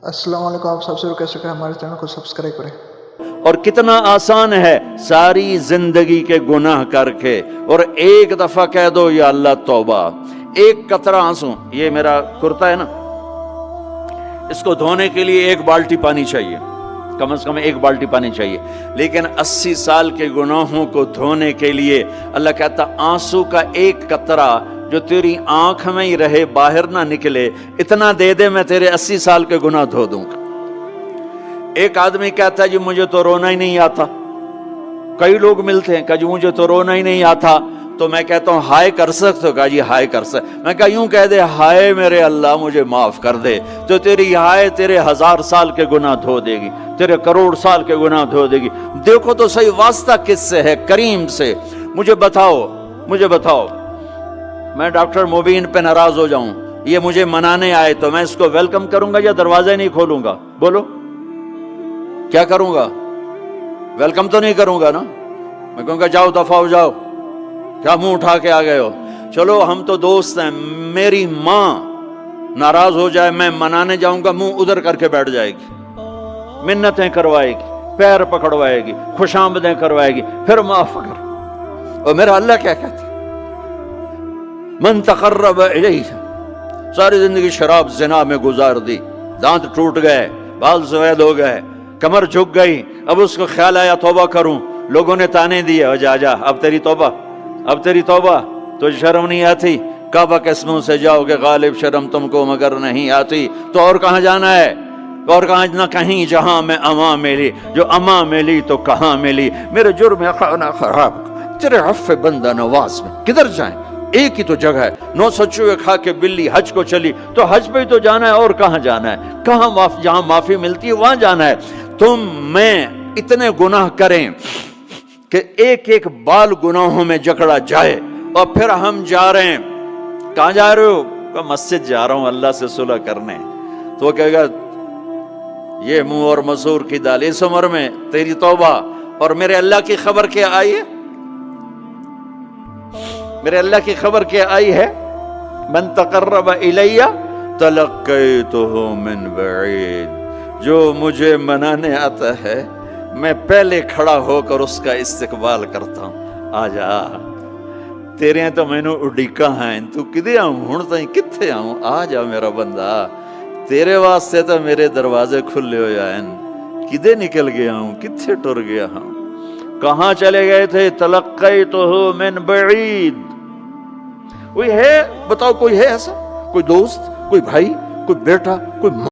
अस्सलाम वालेकुम। आप सबसे कैसे करें, हमारे चैनल को सब्सक्राइब करें। और कितना आसान है सारी जिंदगी के गुनाह करके और एक दफा कह दो या अल्लाह तौबा, एक कतरा आंसू। ये मेरा कुर्ता है ना, इसको धोने के लिए एक बाल्टी पानी चाहिए, कम से कम एक बाल्टी पानी चाहिए। लेकिन 80 साल के गुनाहों को धोने के लिए अल्लाह कहता आंसू का एक कतरा जो तेरी आंख में ही रहे, बाहर ना निकले, इतना दे दे, मैं तेरे 80 साल के गुनाह धो दूंगा। एक आदमी कहता है जी मुझे तो रोना ही नहीं आता। कई लोग मिलते हैं, कहा जी मुझे तो रोना ही नहीं आता। तो मैं कहता हूं हाय कर सकते हो? कहा जी हाय कर सकते। मैं कहा यूं कह दे, हाय मेरे अल्लाह मुझे माफ कर दे, तो तेरी हाय तेरे 1000 साल के गुनाह धो देगी, तेरे करोड़ साल के गुनाह धो देगी। देखो तो सही वास्ता किससे है? करीम से। मुझे बताओ मैं डॉक्टर मुबीन पे नाराज हो जाऊं, ये मुझे मनाने आए, तो मैं इसको वेलकम करूंगा या दरवाजा नहीं खोलूंगा? बोलो क्या करूंगा? वेलकम तो नहीं करूंगा ना। मैं कहूंगा जाओ दफा हो जाओ, क्या मुंह उठा के आ गए हो? चलो हम तो दोस्त हैं। मेरी माँ नाराज हो जाए, मैं मनाने जाऊंगा, मुंह उधर करके बैठ जाएगी, मिन्नतें करवाएगी, पैर पकड़वाएगी, खुशामदें करवाएगी, फिर माफ कर। और मेरा अल्लाह क्या कहता है? मन तक़र्रब इलैहि। सारी जिंदगी शराब ज़िना में गुजार दी, दांत टूट गए, बाल सफेद हो गए, कमर झुक गई। अब उसको ख्याल आया तौबा करूं, लोगों ने ताने दिए, जा अब तेरी तौबा, अब तेरी तौबा। तो शर्म नहीं आती? काबा के मुंह से जाओगे गालिब, शर्म तुमको मगर नहीं आती। तो और कहां जाना है? और कहां ना कहीं जहां मैं अमा मिली, जो अमा मिली तो कहां मिली। मेरे जुर्म खाना खराब, तेरे अफ़्फ़े बंदा नवाज में किधर जाएं? एक ही तो जगह है। 900 चूहे खा के बिल्ली हज को चली, तो हज पे ही तो जाना है, और कहां जाना है? कहां जहां माफी मिलती है वहां जाना है। तुम मैं इतने गुनाह करें कि एक एक बाल गुनाहों में जकड़ा जाए, और फिर हम जा रहे हैं। कहां जा रहे हो? कहा मस्जिद जा रहा हूं अल्लाह से सुलह करने। तो वो कहेगा ये मुंह और मसूर की दाल, इस उम्र में तेरी तौबा। और मेरे अल्लाह की खबर क्या आई है? मेरे अल्लाह की खबर क्या आई है? मन तक़र्रब इलैया तलक़्क़ैतुहु मिन बईद। जो मुझे मनाने आता है, मैं पहले खड़ा होकर उसका इस्तकबाल करता हूं। आजा, तेरे तो मैनू उड़ीका हैं, तू किदे आऊं हुण ताईं, कित्थे आऊं? आ जा मेरा बंदा, तेरे वास्ते तो मेरे दरवाजे खुले होए हैं। किदे निकल गया हूं, कित्थे टुर गया हूं? कहां चले गए थे? तलक़्क़ैतुहु मिन बईद। कोई है? बताओ कोई है ऐसा? कोई दोस्त, कोई भाई, कोई बेटा, कोई